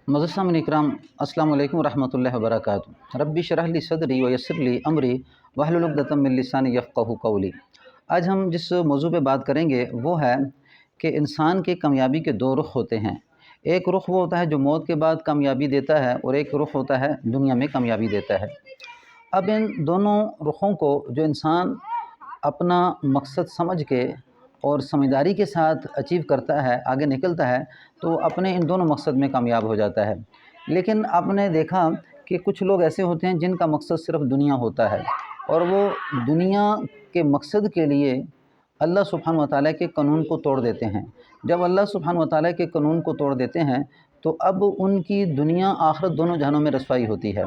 मज़ीद सामईन इकराम, अस्सलामु अलैकुम रहमतुल्लाहि व बरकातुहू। रब्बि इश्रह ली सदरी व यस्सिर ली अमरी वहलुल उक़दतम मिन लिसानी यफ़क़हू क़ौली। आज हम जिस मौजू पे बात करेंगे वो है कि इंसान के कामयाबी के दो रुख होते हैं। एक रुख वो होता है जो मौत के बाद कामयाबी देता है, और एक रुख होता है दुनिया में कामयाबी देता है। अब इन दोनों रुखों को जो इंसान अपना मकसद समझ के और समझदारी के साथ अचीव करता है, आगे निकलता है, तो अपने इन दोनों मकसद में कामयाब हो जाता है। लेकिन आपने देखा कि कुछ लोग ऐसे होते हैं जिनका मकसद सिर्फ़ दुनिया होता है, और वो दुनिया के मकसद के लिए अल्लाह सुब्हान व तआला के कानून को तोड़ देते हैं। जब अल्लाह सुब्हान व तआला के कानून को तोड़ देते हैं तो अब उनकी दुनिया आखिरत दोनों जहानों में रसवाई होती है।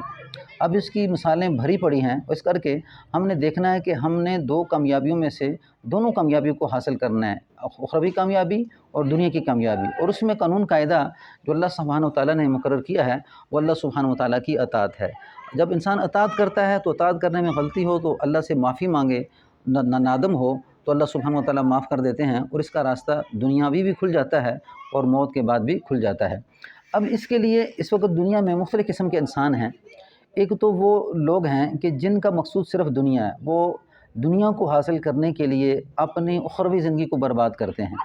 अब इसकी मिसालें भरी पड़ी हैं। इस करके हमने देखना है कि हमने दो कामयाबियों में से दोनों कामयाबियों को हासिल करना है, उखरवी कामयाबी और दुनिया की कामयाबी। और उसमें कानून कायदा जो अल्लाह सुब्हान व तआला ने मुकर्रर किया है वो अल्लाह सुब्हान व तआला की अताअत है। जब इंसान अताअत करता है तो अताअत करने में गलती हो तो अल्लाह से माफ़ी मांगे, नादम हो तो अल्लाह सुब्हान व तआला माफ़ कर देते हैं, और इसका रास्ता दुनियावी भी खुल जाता है और मौत के बाद भी खुल जाता है। अब इसके लिए इस वक्त दुनिया में मुख्तलिफ़ किस्म के इंसान हैं। एक तो वो लोग हैं कि जिनका मकसूद सिर्फ़ दुनिया है, वो दुनिया को हासिल करने के लिए अपनी उखरवी ज़िंदगी को बर्बाद करते हैं।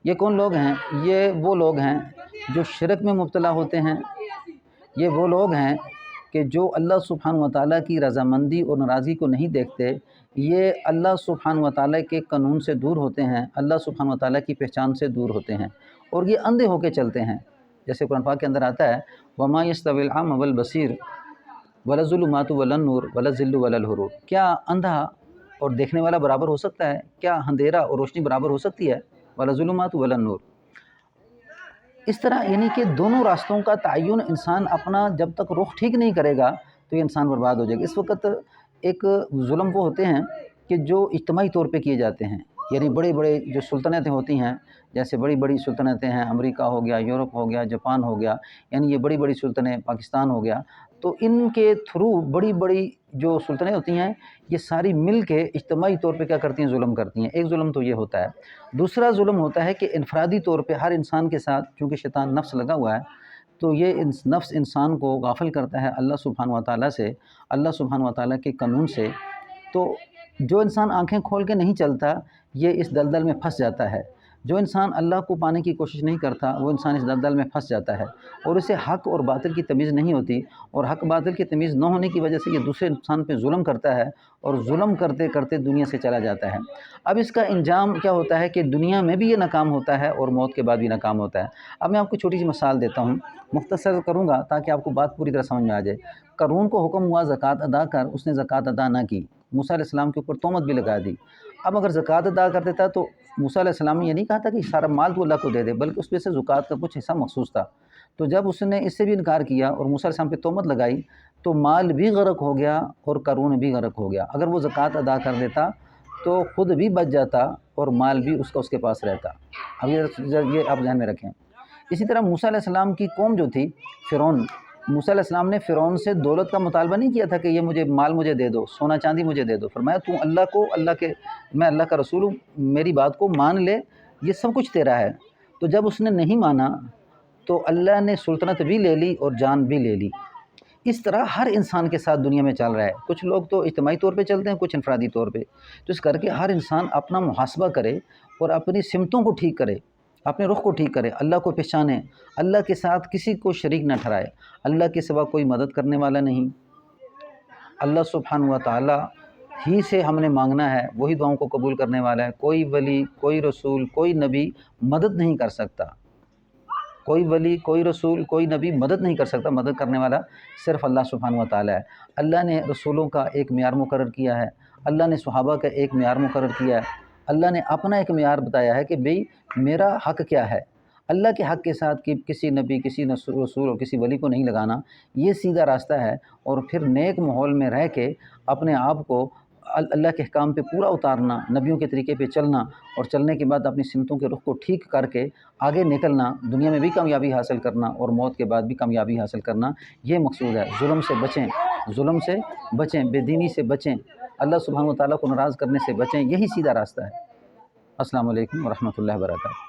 ये कौन लोग हैं? ये वो लोग हैं जो शिरक में मुब्तला होते हैं। ये वो लोग हैं कि जो अल्लाह सुब्हान व तआला की रज़ामंदी और नाराज़गी को नहीं देखते। ये अल्लाह सुब्हान व तआला के कानून से दूर होते हैं, अल्लाह सुब्हान व तआला की पहचान से दूर होते हैं, और ये अंधे होकर चलते हैं। जैसे कुरान पाक के अंदर आता है, वमा यस्तविल अमा वल बसीर वला ज़ुलुमातु वलन नूर वला ज़िल्लु वलल हुरूर। क्या अंधा और देखने वाला बराबर हो सकता है? क्या अंधेरा और रोशनी बराबर हो सकती है? वला ज़ुलुमातु वलन नूर। इस तरह यानी कि दोनों रास्तों का तयन इंसान अपना जब तक रुख ठीक नहीं करेगा तो ये इंसान बर्बाद हो जाएगा। इस वक्त एक जुल्म वो होते हैं कि जो इज्तिमाई तौर पे किए जाते हैं, यानी बड़े बड़े जो सुल्तनतें होती हैं, जैसे बड़ी बड़ी सुल्तनतें हैं, अमेरिका हो गया, यूरोप हो गया, जापान हो गया, यानी ये बड़ी बड़ी सुल्तनें, पाकिस्तान हो गया, तो इनके थ्रू बड़ी बड़ी जो सुल्तनें होती हैं ये सारी मिल के इज्तिमाई तौर पे क्या करती हैं? जुल्म करती हैं। एक जुल्म तो ये होता है। दूसरा जुल्म होता है कि इनफरादी तौर पे हर इंसान के साथ, चूँकि शैतान नफ्स लगा हुआ है, तो ये नफ्स इंसान को गाफिल करता है अल्लाह सुब्हान व तआला से, अल्लाह सुब्हान व तआला के कानून से। तो जो इंसान आँखें खोल के नहीं चलता ये इस दलदल में फंस जाता है। जो इंसान अल्लाह को पाने की कोशिश नहीं करता वो इंसान इस दलदल में फंस जाता है, और उसे हक़ और बातिल की तमीज़ नहीं होती, और हक़ बातिल की तमीज़ न होने की वजह से ये दूसरे इंसान पे जुल्म करता है, और जुल्म करते करते दुनिया से चला जाता है। अब इसका अंजाम क्या होता है कि दुनिया में भी ये नाकाम होता है और मौत के बाद भी नाकाम होता है। अब मैं आपको छोटी सी मिसाल देता हूँ, मुख्तसर करूँगा ताकि आपको बात पूरी तरह समझ में आ जाए। क़ारून को हुक्म हुआ ज़कात अदा कर, उसने ज़कात अदा ना की, मूसा अलैहिस्सलाम के ऊपर तोहमत भी लगा दी। अब अगर ज़कात अदा कर देता तो मूसा अलैहिस्सलाम ने ये नहीं कहा था कि सारा माल तो अल्लाह को दे दे, बल्कि उसमें से ज़कात का कुछ हिस्सा मखसूस था। तो जब उसने इससे भी इनकार किया और मूसा अलैहिस्सलाम पे तोहमत लगाई तो माल भी गर्क हो गया और क़ारून भी गर्क हो गया। अगर वो ज़कात अदा कर देता तो ख़ुद भी बच जाता और माल भी उसके पास रहता। अब ये आप ध्यान में रखें। इसी तरह मूसा अलैहिस्सलाम की कौम जो थी, फ़िरौन, मूसा अलैहिस्सलाम ने फ़िरौन से दौलत का मुतालबा नहीं किया था कि ये मुझे माल मुझे दे दो, सोना चांदी मुझे दे दो। फरमाया तू मैं अल्लाह का रसूल हूँ, मेरी बात को मान ले, ये सब कुछ तेरा है। तो जब उसने नहीं माना तो अल्लाह ने सुल्तनत भी ले ली और जान भी ले ली। इस तरह हर इंसान के साथ दुनिया में चल रहा है। कुछ लोग तो इज्तिमाई तौर पे चलते हैं, कुछ इनफरादी तौर पे। तो इस करके हर इंसान अपना मुहासबा करे और अपनी सिमतों को ठीक करे, अपने रुख को ठीक करे, अल्लाह को पहचाने, अल्लाह के साथ किसी को शरीक न ठहराए। अल्लाह के सिवा कोई मदद करने वाला नहीं। अल्लाह सुब्हान व तआला ही से हमने मांगना है, वही दुआओं को कबूल करने वाला है। कोई वली, कोई रसूल, कोई नबी मदद नहीं कर सकता। कोई वली, कोई रसूल, कोई नबी मदद नहीं कर सकता। मदद करने वाला सिर्फ़ अल्लाह सुब्हान व तआला है। अल्लाह ने रसूलों का एक मियार मुकर्रर किया है, अल्लाह ने सहाबा का एक मियार मुकर्रर किया है, अल्लाह ने अपना एक मियार बताया है कि भई मेरा हक़ क्या है। अल्लाह के हक़ के साथ कि किसी नबी, किसी रसूल और किसी वली को नहीं लगाना, ये सीधा रास्ता है। और फिर नेक माहौल में रह के अपने आप को अल्लाह के अहकाम पे पूरा उतारना, नबियों के तरीके पे चलना, और चलने के बाद अपनी सिमतों के रुख को ठीक करके आगे निकलना, दुनिया में भी कामयाबी हासिल करना और मौत के बाद भी कामयाबी हासिल करना, ये मकसूद है। जुल्म से बचें, जुल्म से बचें, बेदीनी से बचें, अल्लाह सुब्हान व तआला को नाराज़ करने से बचें, यही सीधा रास्ता है। अस्सलामु अलैकुम व रहमतुल्लाहि व बरकातहू।